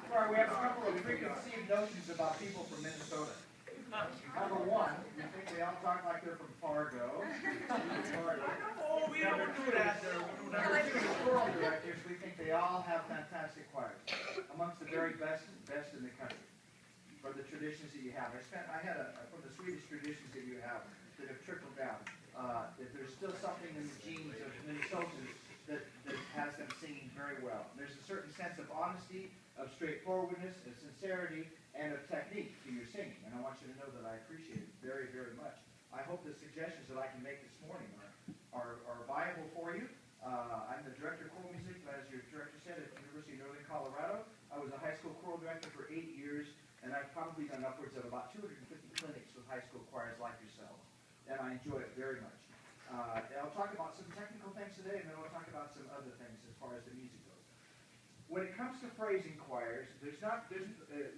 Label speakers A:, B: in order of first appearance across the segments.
A: All right, we have a couple of preconceived notions about people from Minnesota. Number one, we think they all talk like they're from Fargo.
B: Oh, we don't do that.
A: Number two, choral directors, we think they all have fantastic choirs, amongst the very best in the country. From the traditions that you have, from the Swedish traditions that you have that have trickled down. That there's still something in the genes of Minnesotans that has them singing very well. There's a certain sense of honesty, of straightforwardness, of sincerity, and of technique to your singing. And I want you to know that I appreciate it very, very much. I hope the suggestions that I can make this morning are viable for you. I'm the director of choral music, as your director said, at the University of Northern Colorado. I was a high school choral director for 8 years, and I've probably done upwards of about 250 clinics with high school choirs like yourselves. And I enjoy it very much. I'll talk about some technical things today, and then I'll talk about some other things as far as the music goes. When it comes to phrasing choirs, let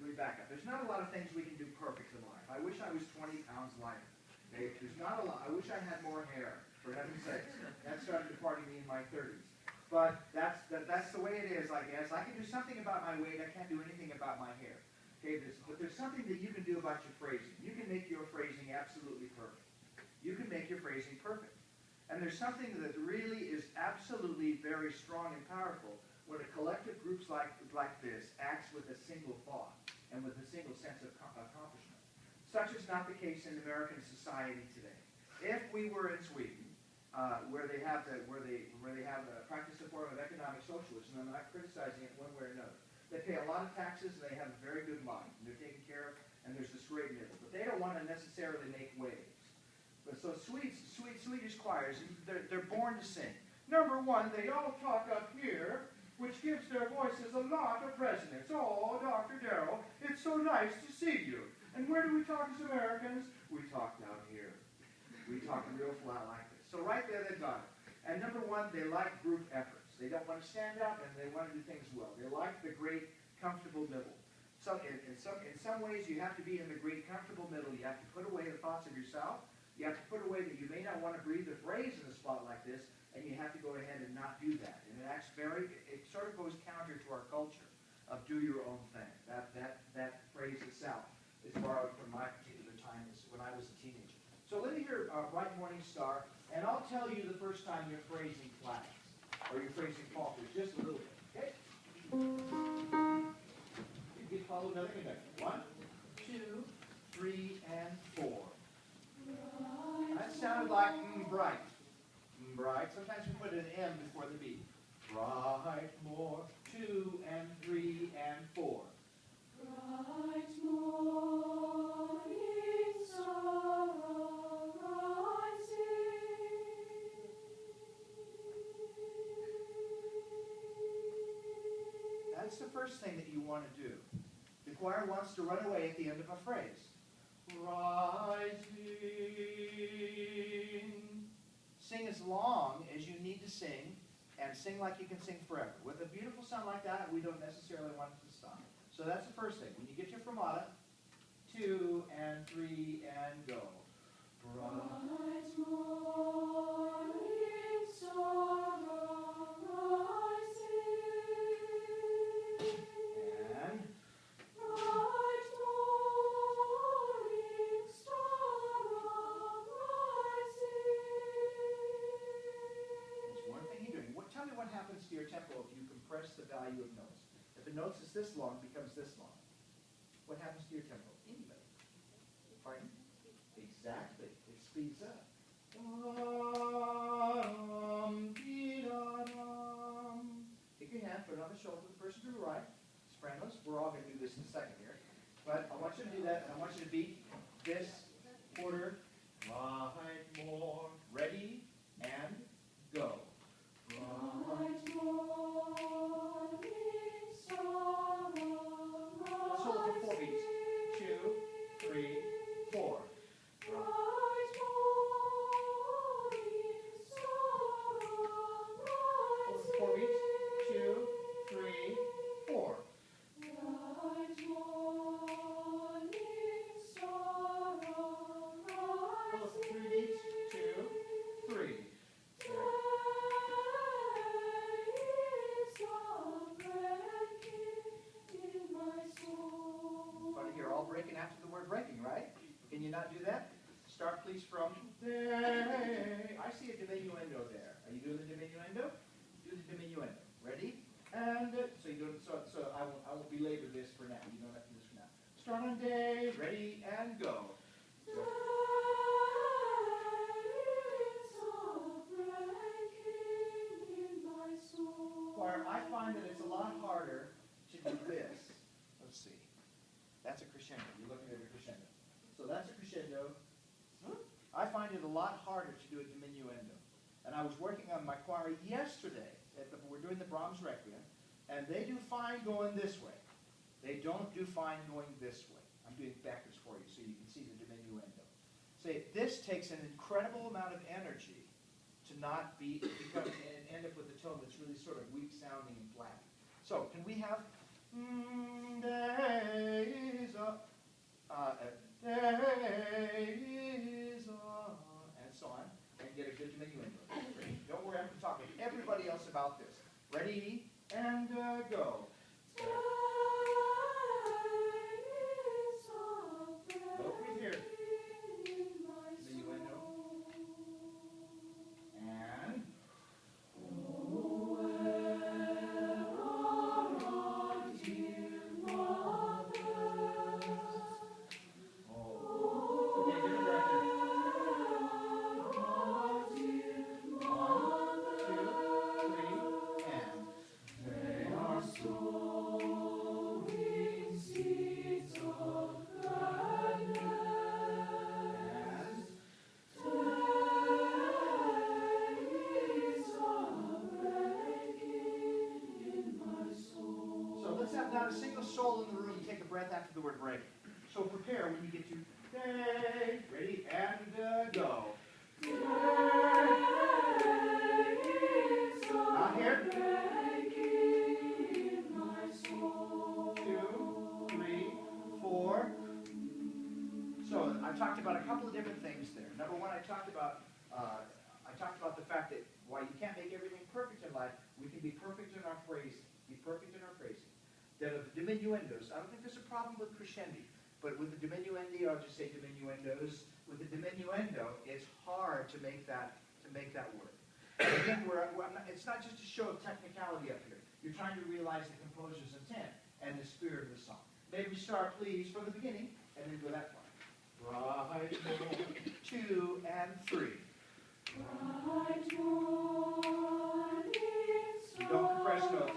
A: me back up. There's not a lot of things we can do perfect in life. I wish I was 20 pounds lighter. Okay? There's not a lot. I wish I had more hair, for heaven's sake. That started to party me in my 30s. But that's the way it is, I guess. I can do something about my weight. I can't do anything about my hair. Okay? But there's something that you can do about your phrasing. You can make your phrasing absolutely perfect. You can make your phrasing perfect. And there's something that really is absolutely very strong and powerful when a collective group like this acts with a single thought and with a single sense of accomplishment. Such is not the case in American society today. If we were in Sweden, where they have a practice a form of economic socialism, I'm not criticizing it one way or another. They pay a lot of taxes and they have a very good mind, and they're taken care of, and there's this great middle. But they don't want to necessarily make waves. But so Swedish choirs, they're born to sing. Number one, they all talk up here, which gives their voices a lot of resonance. Oh, Dr. Darrough, it's so nice to see you. And where do we talk as Americans? We talk down here. We talk real flat like this. So right there, they've got it. And number one, they like group efforts. They don't want to stand up, and they want to do things well. They like the great, comfortable middle. So in some ways, you have to be in the great, comfortable middle. You have to put away the thoughts of yourself. You have to put away that you may not want to breathe the phrase in a spot like this, and you have to go ahead and not do that. And it sort of goes counter to our culture of do your own thing. That phrase itself is borrowed from my particular time when I was a teenager. So let me hear Bright Morning Star, and I'll tell you the first time your phrasing flags, or your phrasing falters, just a little bit, okay? You can follow another conductor. 1, 2, 3, and 4. That sounded like bright. Bright. Sometimes we put an M before the beat. Bright more. 2 and 3 and 4.
C: Bright morning star rising.
A: That's the first thing that you want to do. The choir wants to run away at the end of a phrase. Rising. Sing as long as you need to sing, and sing like you can sing forever. With a beautiful sound like that, we don't necessarily want it to stop. So that's the first thing. When you get your fermata, 2 and 3 and go.
C: Bright morning star rising.
A: And
C: Bright morning star rising.
A: there's one thing you're doing. Tell me what happens to your tempo if you compress the value of notes. If the notes is this long, it becomes this long. What happens to your tempo? Anybody? Pardon? Exactly. It speeds up. Take your hand, put it on the shoulder of the person to the right. Sopranos. We're all going to do this in a second here. But I want you to do that, and I want you to beat this quarter. Right more. Ready, and go.
C: Bright morning star
A: Let's hold it for 4 beats. 2, 3, 4.
C: Bright morning star
A: Hold it for 4 beats. 2, 3, 4.
C: Bright morning star
A: Hold it for 3 beats. 2, breaking after the word breaking, right? Can you not do that? Start please from day. I see a diminuendo there. Are you doing the diminuendo? Do the diminuendo. Ready? And so you do it. So I won't belabor this for now. You don't have to do this for now. Start on day. Ready and go. So, choir, I find that it's a lot harder to do this. Let's see. That's a crescendo. You're looking at a crescendo. So that's a crescendo. I find it a lot harder to do a diminuendo. And I was working on my choir yesterday. We're doing the Brahms Requiem. And they do fine going this way. They don't do fine going this way. I'm doing it backwards for you so you can see the diminuendo. Say, this takes an incredible amount of energy to not become and end up with a tone that's really sort of weak sounding and flat. So, can we have days and so on, and get a good diminuendo. Ready? Don't worry, I'm going to talk with everybody else about this. Ready and go. Look right here. Diminuendo. And not a single soul in the room take a breath after the word break. So prepare when you get to day. Ready and go. Not here. 2, 3, 4. So I talked about a couple of different things there. Number one, I talked about the fact that while you can't make everything perfect in life, we can be perfect in our phrasing. Be perfect in our phrasing. That of the diminuendos, I don't think there's a problem with crescendi, but with the diminuendi, I'll just say diminuendos. With the diminuendo, it's hard to make that work. And again, it's not just a show of technicality up here. You're trying to realize the composer's intent and the spirit of the song. Maybe start, please, from the beginning, and then go that far. Right, 2 and 3. You don't compress notes.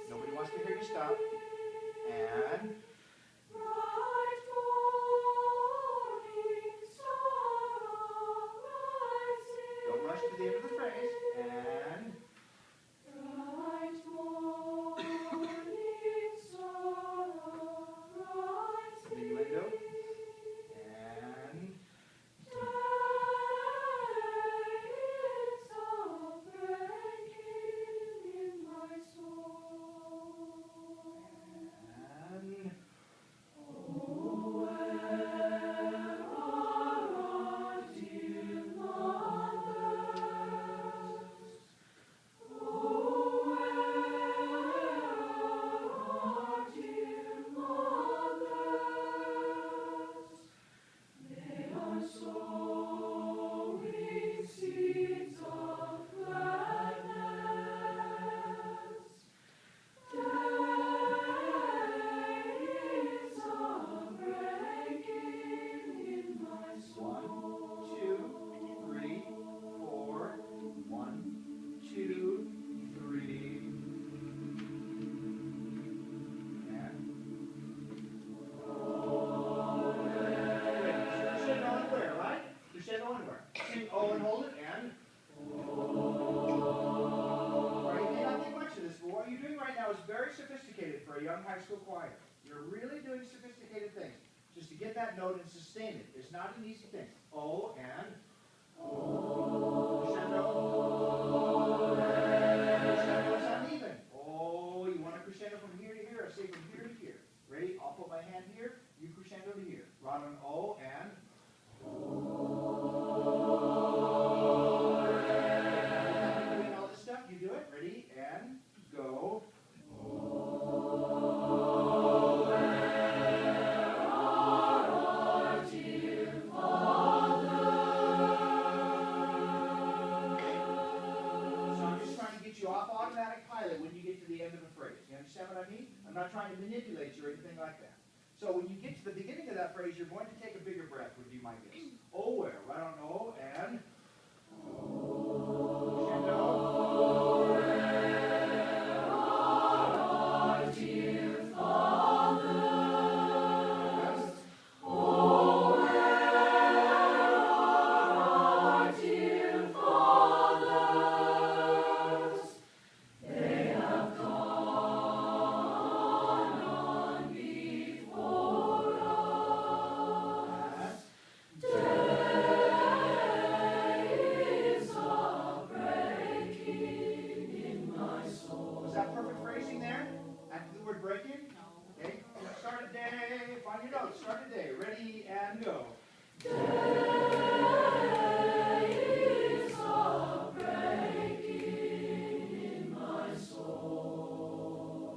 A: Nobody wants to hear you stop. And don't rush to the end of the phrase. And diminuendo. And high school choir. You're really doing sophisticated things. Just to get that note and sustain it is not an easy thing. O and crescendo. Crescendo is uneven. Oh, you want a crescendo from here to here, or say from here to here. Ready? I'll put my hand here, you crescendo to here. Right on O and doing all this stuff, you do it. Ready? And go. understand what I mean? I'm not trying to manipulate you or anything like that. So when you get to the beginning of that phrase, you're going to take a bigger breath, would be my guess. Oh, where? Right on O, and crescendo. Was that perfect phrasing there? After the word breaking? No. Okay. Start a day. Find your notes. Start a day. Ready and go.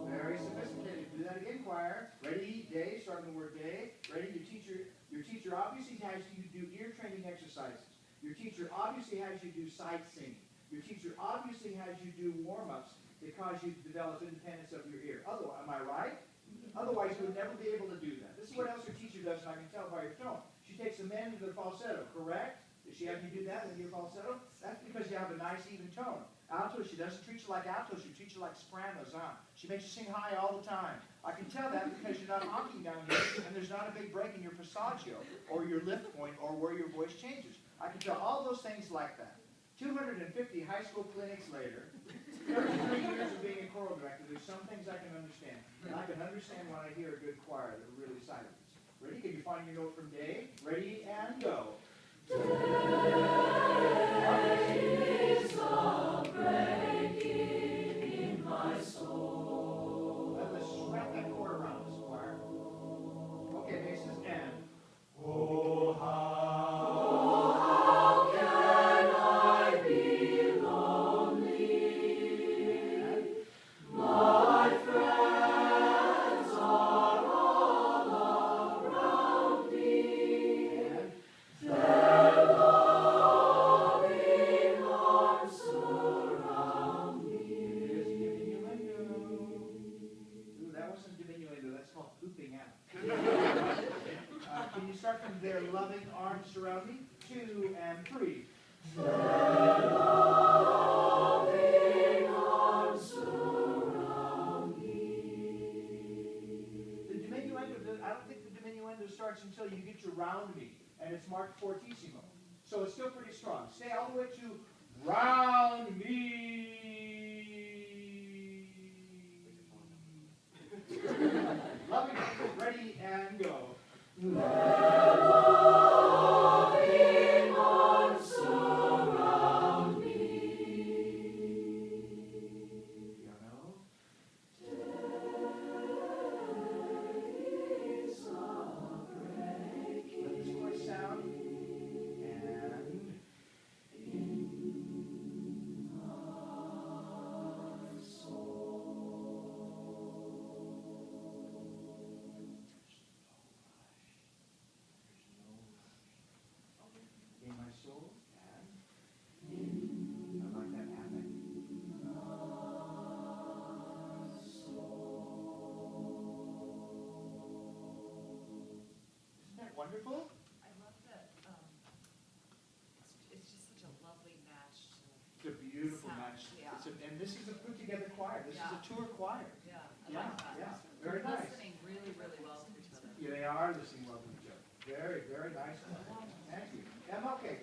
A: Very sophisticated. Do that again, choir. Ready, day, starting the word day. Ready, your teacher obviously has you do ear training exercises. Your teacher obviously has you do sight singing. Your teacher obviously has you do warm-ups because you develop independence of your ear. Otherwise, am I right? Otherwise, you would never be able to do that. This is what else your teacher does, and I can tell by your tone. She takes the men into the falsetto, correct? Does she have you do that in your falsetto? That's because you have a nice, even tone. Alto, she doesn't treat you like alto, she treats you like sopranos, huh? She makes you sing high all the time. I can tell that because you're not honking down here, and there's not a big break in your passaggio, or your lift point, or where your voice changes. I can tell all those things like that. 250 high school clinics later, 33 years of being a choral director, there's some things I can understand. And I can understand when I hear a good choir that are really silent. Ready? Can you find your note from day? Ready and go. Let's wrap that chord around this choir. Okay, basses and. Oh, how can I be lonely? And. My friends are all around me. And. Their loving arms surround me. Here's diminuendo. Ooh, that wasn't diminuendo, that's called pooping out. Can you start from their loving arms surround me? 2 and 3. Their loving arms surround me. The diminuendo, I don't think the diminuendo starts until you get your round me, and it's marked fortissimo. So it's still pretty strong. Stay all the way to round me. Loving arms, ready and go. Their loving arms surround me. Piano. Let this chord sound. And in my soul, and I like that happening. Isn't that wonderful?
D: I love that, it's just such a lovely match to,
A: It's a beautiful
D: Sound,
A: match.
D: yeah.
A: And this is a put together choir. This is a tour choir.
D: yeah, I
A: Yeah,
D: like that.
A: yeah, very
D: They're
A: nice.
D: listening really, really well to each other.
A: Yeah, they are listening well to each other. Very, very nice. Thank you. Okay.